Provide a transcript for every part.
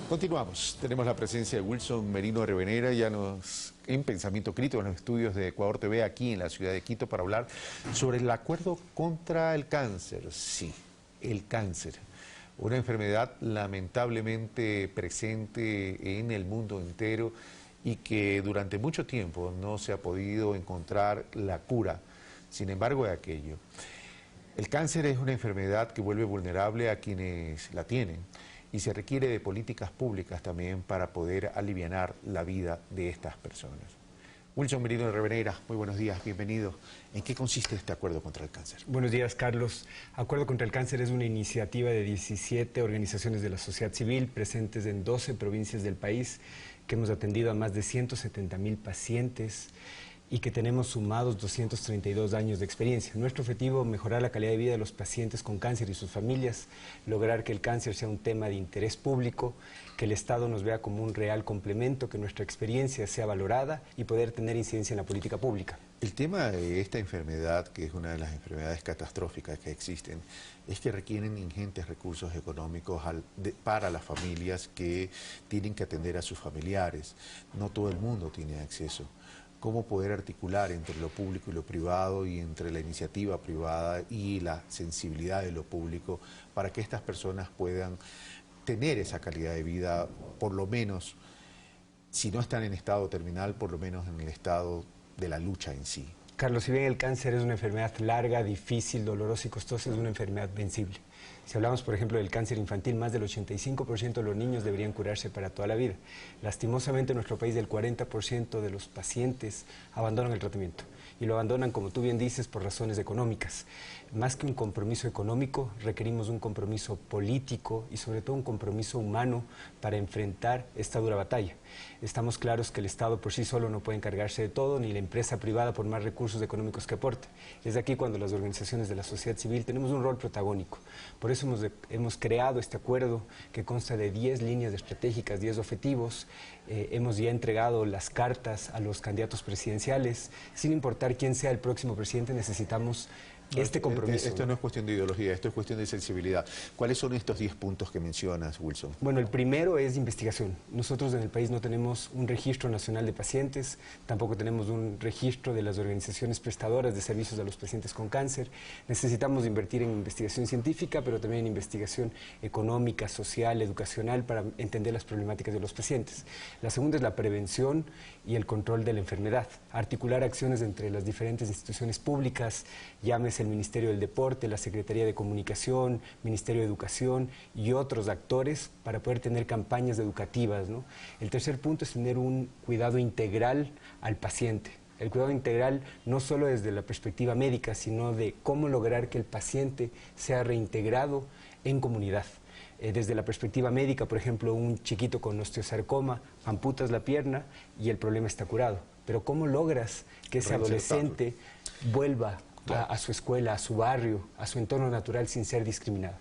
Continuamos. Tenemos la presencia de Wilson Merino Revenera, en Pensamiento Crítico, en los estudios de Ecuador TV, aquí en la ciudad de Quito, para hablar sobre el acuerdo contra el cáncer. Sí, el cáncer. Una enfermedad lamentablemente presente en el mundo entero y que durante mucho tiempo no se ha podido encontrar la cura. Sin embargo, de aquello. El cáncer es una enfermedad que vuelve vulnerable a quienes la tienen y se requiere de políticas públicas también para poder alivianar la vida de estas personas. Wilson Merino Revenera, muy buenos días, bienvenido. ¿En qué consiste este acuerdo contra el cáncer? Buenos días, Carlos. Acuerdo contra el cáncer es una iniciativa de 17 organizaciones de la sociedad civil presentes en 12 provincias del país, que hemos atendido a más de 170.000 pacientes y que tenemos sumados 232 años de experiencia. Nuestro objetivo, mejorar la calidad de vida de los pacientes con cáncer y sus familias, lograr que el cáncer sea un tema de interés público, que el Estado nos vea como un real complemento, que nuestra experiencia sea valorada y poder tener incidencia en la política pública. El tema de esta enfermedad, que es una de las enfermedades catastróficas que existen, es que requieren ingentes recursos económicos para las familias que tienen que atender a sus familiares. No todo el mundo tiene acceso. Cómo poder articular entre lo público y lo privado y entre la iniciativa privada y la sensibilidad de lo público para que estas personas puedan tener esa calidad de vida, por lo menos, si no están en estado terminal, por lo menos en el estado de la lucha en sí. Carlos, si bien el cáncer es una enfermedad larga, difícil, dolorosa y costosa, es una enfermedad vencible. Si hablamos, por ejemplo, del cáncer infantil, más del 85% de los niños deberían curarse para toda la vida. Lastimosamente, en nuestro país, el 40% de los pacientes abandonan el tratamiento. Y lo abandonan, como tú bien dices, por razones económicas. Más que un compromiso económico, requerimos un compromiso político y sobre todo un compromiso humano para enfrentar esta dura batalla. Estamos claros que el Estado por sí solo no puede encargarse de todo, ni la empresa privada por más recursos económicos que aporte. Es aquí cuando las organizaciones de la sociedad civil tenemos un rol protagónico. Por eso hemos creado este acuerdo que consta de 10 líneas estratégicas, 10 objetivos. Hemos ya entregado las cartas a los candidatos presidenciales. Sin importar quién sea el próximo presidente, necesitamos este compromiso. Esto no es cuestión de ideología, esto es cuestión de sensibilidad. ¿Cuáles son estos 10 puntos que mencionas, Wilson? Bueno, el primero es investigación. Nosotros en el país no tenemos un registro nacional de pacientes, tampoco tenemos un registro de las organizaciones prestadoras de servicios a los pacientes con cáncer. Necesitamos invertir en investigación científica, pero también en investigación económica, social, educacional, para entender las problemáticas de los pacientes. La segunda es la prevención y el control de la enfermedad. Articular acciones entre las diferentes instituciones públicas, llámese el Ministerio del Deporte, la Secretaría de Comunicación, Ministerio de Educación y otros actores para poder tener campañas educativas, ¿no? El tercer punto es tener un cuidado integral al paciente. El cuidado integral no solo desde la perspectiva médica, sino de cómo lograr que el paciente sea reintegrado en comunidad. Desde la perspectiva médica, por ejemplo, un chiquito con osteosarcoma, amputas la pierna y el problema está curado. Pero ¿cómo logras que ese adolescente vuelva a su escuela, a su barrio, a su entorno natural sin ser discriminado?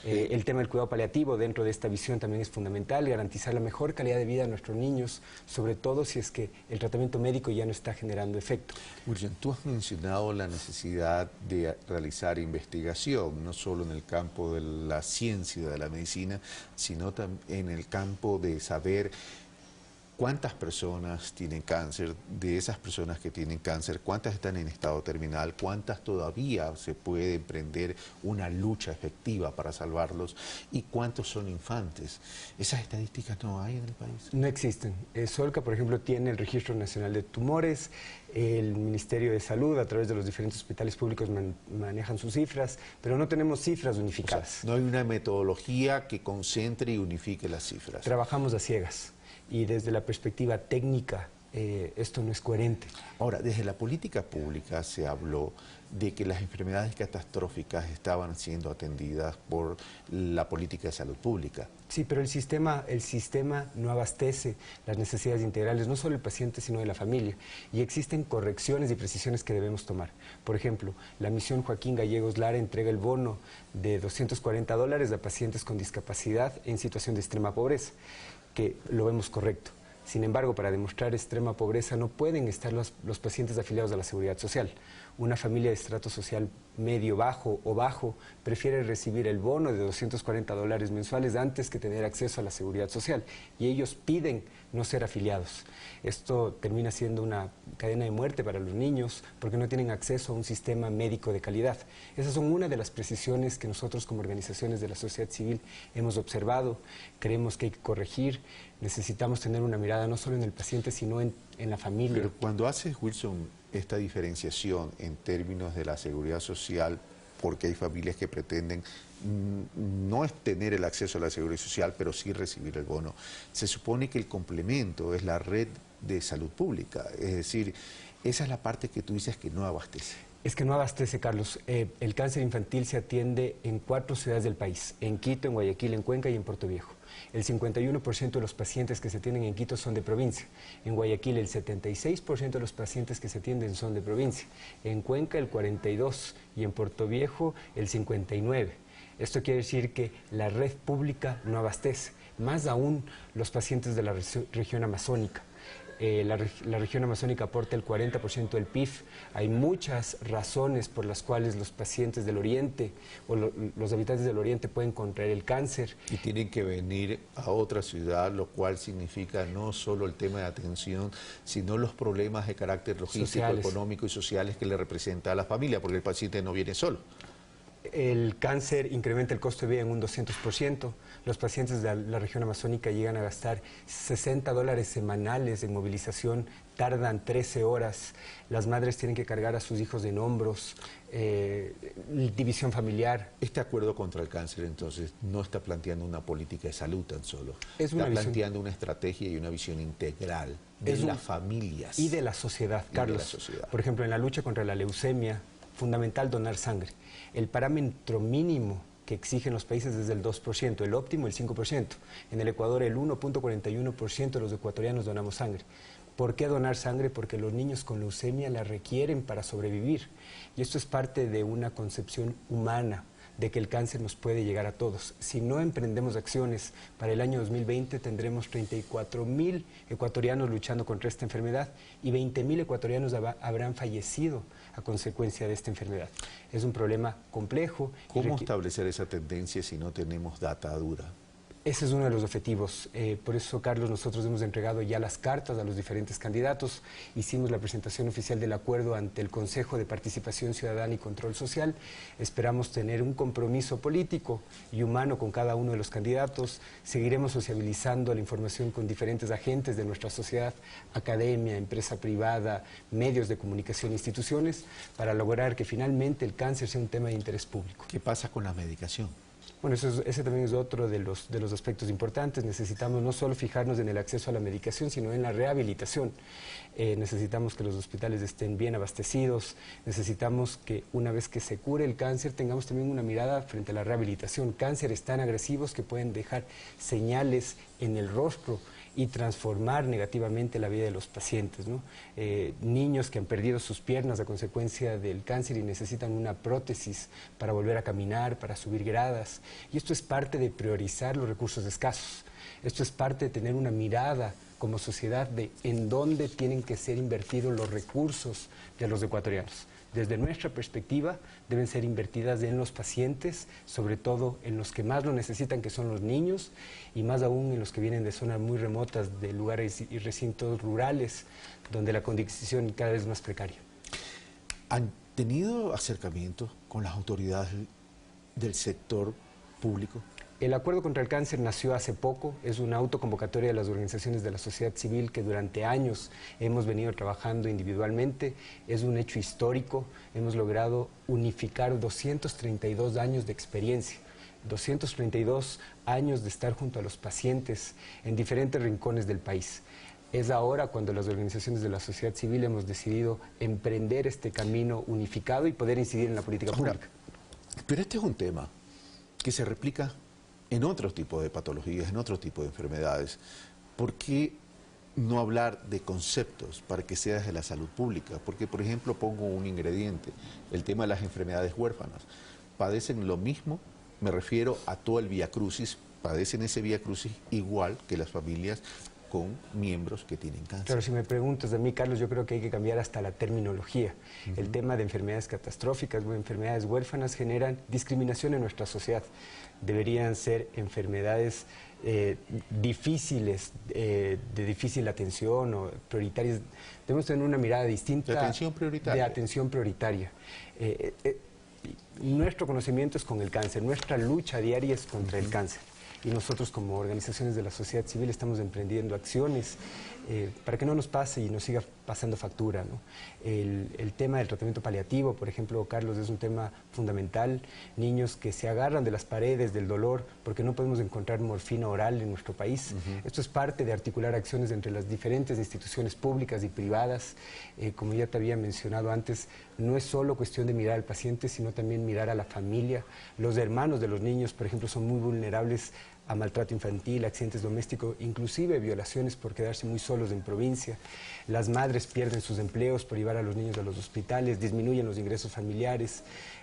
El tema del cuidado paliativo dentro de esta visión también es fundamental, garantizar la mejor calidad de vida a nuestros niños, sobre todo si es que el tratamiento médico ya no está generando efecto. Wilson, tú has mencionado la necesidad de realizar investigación, no solo en el campo de la ciencia, de la medicina, sino también en el campo de saber ¿cuántas personas tienen cáncer? De esas personas que tienen cáncer, ¿cuántas están en estado terminal? ¿Cuántas todavía se puede emprender una lucha efectiva para salvarlos? ¿Y cuántos son infantes? ¿Esas estadísticas no hay en el país? No existen. Solca, por ejemplo, tiene el Registro Nacional de Tumores, el Ministerio de Salud, a través de los diferentes hospitales públicos, manejan sus cifras, pero no tenemos cifras unificadas. O sea, no hay una metodología que concentre y unifique las cifras. Trabajamos a ciegas. Y desde la perspectiva técnica, esto no es coherente. Ahora, desde la política pública se habló de que las enfermedades catastróficas estaban siendo atendidas por la política de salud pública. Sí, pero el sistema no abastece las necesidades integrales, no solo del paciente, sino de la familia. Y existen correcciones y precisiones que debemos tomar. Por ejemplo, la misión Joaquín Gallegos Lara entrega el bono de $240 a pacientes con discapacidad en situación de extrema pobreza, que lo vemos correcto. Sin embargo, para demostrar extrema pobreza no pueden estar los pacientes afiliados a la Seguridad Social. Una familia de estrato social medio, bajo o bajo prefiere recibir el bono de $240 mensuales antes que tener acceso a la Seguridad Social, y ellos piden no ser afiliados. Esto termina siendo una cadena de muerte para los niños porque no tienen acceso a un sistema médico de calidad. Esas son una de las precisiones que nosotros como organizaciones de la sociedad civil hemos observado. Creemos que hay que corregir. Necesitamos tener una mirada no solo en el paciente, sino en la familia. Pero cuando haces, Wilson, esta diferenciación en términos de la seguridad social, porque hay familias que pretenden no es tener el acceso a la seguridad social, pero sí recibir el bono, se supone que el complemento es la red de salud pública, es decir, esa es la parte que tú dices que no abastece. Es que no abastece, Carlos. El cáncer infantil se atiende en 4 ciudades del país, en Quito, en Guayaquil, en Cuenca y en Puerto Viejo. El 51% de los pacientes que se atienden en Quito son de provincia. En Guayaquil el 76% de los pacientes que se atienden son de provincia. En Cuenca el 42% y en Puerto Viejo el 59%. Esto quiere decir que la red pública no abastece, más aún los pacientes de la región amazónica. La región amazónica aporta el 40% del PIB. Hay muchas razones por las cuales los pacientes del oriente o los habitantes del oriente pueden contraer el cáncer. Y tienen que venir a otra ciudad, lo cual significa no solo el tema de atención, sino los problemas de carácter logístico, sociales, económico y sociales que le representa a la familia, porque el paciente no viene solo. El cáncer incrementa el costo de vida en un 200%. Los pacientes de la región amazónica llegan a gastar $60 semanales en movilización, tardan 13 horas. Las madres tienen que cargar a sus hijos en hombros, división familiar. Este acuerdo contra el cáncer, entonces, no está planteando una política de salud tan solo. Está planteando una estrategia y una visión integral de las familias. Y de la sociedad, Carlos. Por ejemplo, en la lucha contra la leucemia, fundamental donar sangre. El parámetro mínimo que exigen los países es del 2%, el óptimo el 5%. En el Ecuador el 1.41% de los ecuatorianos donamos sangre. ¿Por qué donar sangre? Porque los niños con leucemia la requieren para sobrevivir. Y esto es parte de una concepción humana de que el cáncer nos puede llegar a todos. Si no emprendemos acciones, para el año 2020 tendremos 34.000 ecuatorianos luchando contra esta enfermedad y 20.000 ecuatorianos habrán fallecido a consecuencia de esta enfermedad. Es un problema complejo. ¿Cómo establecer esa tendencia si no tenemos data dura? Ese es uno de los objetivos. Por eso, Carlos, nosotros hemos entregado ya las cartas a los diferentes candidatos. Hicimos la presentación oficial del acuerdo ante el Consejo de Participación Ciudadana y Control Social. Esperamos tener un compromiso político y humano con cada uno de los candidatos. Seguiremos sociabilizando la información con diferentes agentes de nuestra sociedad, academia, empresa privada, medios de comunicación, instituciones, para lograr que finalmente el cáncer sea un tema de interés público. ¿Qué pasa con la medicación? Bueno, ese también es otro de los aspectos importantes. Necesitamos no solo fijarnos en el acceso a la medicación, sino en la rehabilitación. Necesitamos que los hospitales estén bien abastecidos, necesitamos que una vez que se cure el cáncer tengamos también una mirada frente a la rehabilitación. Cánceres tan agresivos que pueden dejar señales en el rostro y transformar negativamente la vida de los pacientes, ¿no? Niños que han perdido sus piernas a consecuencia del cáncer y necesitan una prótesis para volver a caminar, para subir gradas. Y esto es parte de priorizar los recursos escasos. Esto es parte de tener una mirada como sociedad de en dónde tienen que ser invertidos los recursos de los ecuatorianos. Desde nuestra perspectiva, deben ser invertidas en los pacientes, sobre todo en los que más lo necesitan, que son los niños, y más aún en los que vienen de zonas muy remotas, de lugares y recintos rurales, donde la condición cada vez es más precaria. ¿Han tenido acercamientos con las autoridades del sector público? El Acuerdo contra el Cáncer nació hace poco, es una autoconvocatoria de las organizaciones de la sociedad civil que durante años hemos venido trabajando individualmente, es un hecho histórico, hemos logrado unificar 232 años de experiencia, 232 años de estar junto a los pacientes en diferentes rincones del país. Es ahora cuando las organizaciones de la sociedad civil hemos decidido emprender este camino unificado y poder incidir en la política pública. Pero este es un tema que se replica en otros tipos de patologías, en otros tipos de enfermedades. ¿Por qué no hablar de conceptos para que sea de la salud pública? Porque, por ejemplo, pongo un ingrediente, el tema de las enfermedades huérfanas. ¿Padecen lo mismo? Me refiero a todo el viacrucis, padecen ese viacrucis igual que las familias con miembros que tienen cáncer. Claro, si me preguntas de mí, Carlos, yo creo que hay que cambiar hasta la terminología. El tema de enfermedades catastróficas o enfermedades huérfanas generan discriminación en nuestra sociedad. Deberían ser enfermedades difíciles, de difícil atención o prioritarias. Debemos tener una mirada distinta. De atención prioritaria. De atención prioritaria. Nuestro conocimiento es con el cáncer, nuestra lucha diaria es contra el cáncer. Y nosotros como organizaciones de la sociedad civil estamos emprendiendo acciones para que no nos pase y nos siga pasando factura, ¿no? El tema del tratamiento paliativo, por ejemplo, Carlos, es un tema fundamental. Niños que se agarran de las paredes del dolor porque no podemos encontrar morfina oral en nuestro país. Esto es parte de articular acciones entre las diferentes instituciones públicas y privadas. Como ya te había mencionado antes, no es solo cuestión de mirar al paciente, sino también mirar a la familia. Los hermanos de los niños, por ejemplo, son muy vulnerables a maltrato infantil, accidentes domésticos, inclusive violaciones por quedarse muy solos en provincia. Las madres pierden sus empleos por llevar a los niños a los hospitales, disminuyen los ingresos familiares.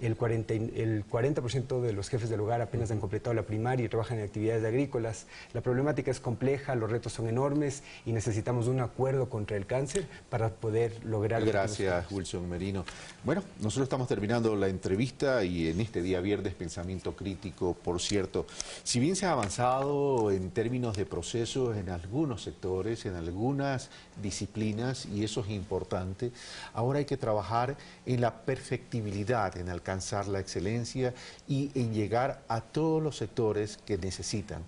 El 40% de los jefes del hogar apenas han completado la primaria y trabajan en actividades agrícolas. La problemática es compleja, los retos son enormes y necesitamos un acuerdo contra el cáncer para poder lograr... Gracias, Wilson Merino. Bueno, nosotros estamos terminando la entrevista y en este día viernes Pensamiento Crítico, por cierto. Si bien se ha avanzado en términos de procesos en algunos sectores, en algunas disciplinas, y eso es importante, ahora hay que trabajar en la perfectibilidad, en alcanzar la excelencia y en llegar a todos los sectores que necesitan.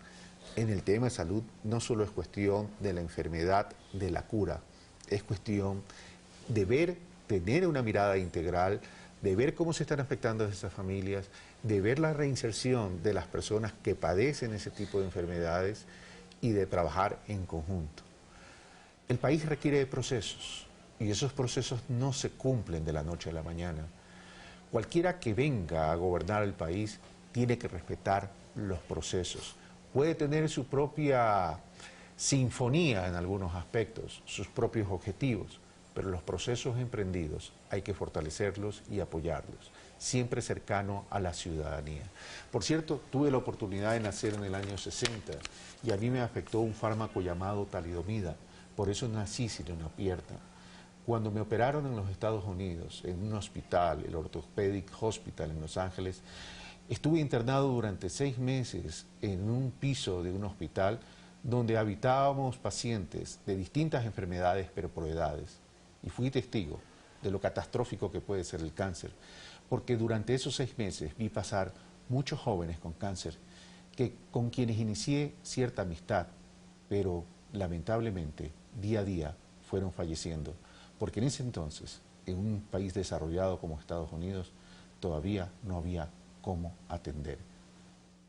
En el tema de salud no solo es cuestión de la enfermedad, de la cura, es cuestión de ver, tener una mirada integral, de ver cómo se están afectando a esas familias, de ver la reinserción de las personas que padecen ese tipo de enfermedades y de trabajar en conjunto. El país requiere de procesos y esos procesos no se cumplen de la noche a la mañana. Cualquiera que venga a gobernar el país tiene que respetar los procesos. Puede tener su propia sinfonía en algunos aspectos, sus propios objetivos, pero los procesos emprendidos hay que fortalecerlos y apoyarlos, siempre cercano a la ciudadanía. Por cierto, tuve la oportunidad de nacer en el año 60 y a mí me afectó un fármaco llamado talidomida, por eso nací sin una pierna. Cuando me operaron en los Estados Unidos, en un hospital, el Orthopedic Hospital en Los Ángeles, estuve internado durante 6 meses en un piso de un hospital donde habitábamos pacientes de distintas enfermedades, pero por edades. Y fui testigo de lo catastrófico que puede ser el cáncer, porque durante esos 6 meses vi pasar muchos jóvenes con cáncer con quienes inicié cierta amistad, pero lamentablemente día a día fueron falleciendo, porque en ese entonces, en un país desarrollado como Estados Unidos, todavía no había cómo atender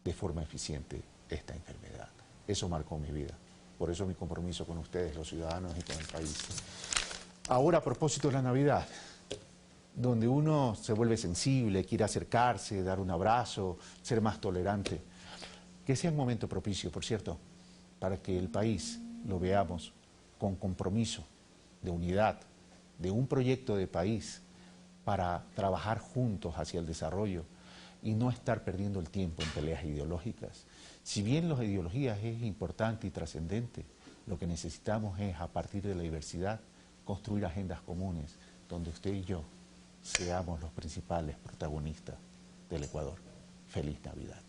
de forma eficiente esta enfermedad. Eso marcó mi vida, por eso mi compromiso con ustedes, los ciudadanos y con el país. Ahora, a propósito de la Navidad, donde uno se vuelve sensible, quiere acercarse, dar un abrazo, ser más tolerante, que sea un momento propicio, por cierto, para que el país lo veamos con compromiso de unidad, de un proyecto de país para trabajar juntos hacia el desarrollo y no estar perdiendo el tiempo en peleas ideológicas. Si bien las ideologías es importante y trascendente, lo que necesitamos es, a partir de la diversidad, construir agendas comunes donde usted y yo seamos los principales protagonistas del Ecuador. Feliz Navidad.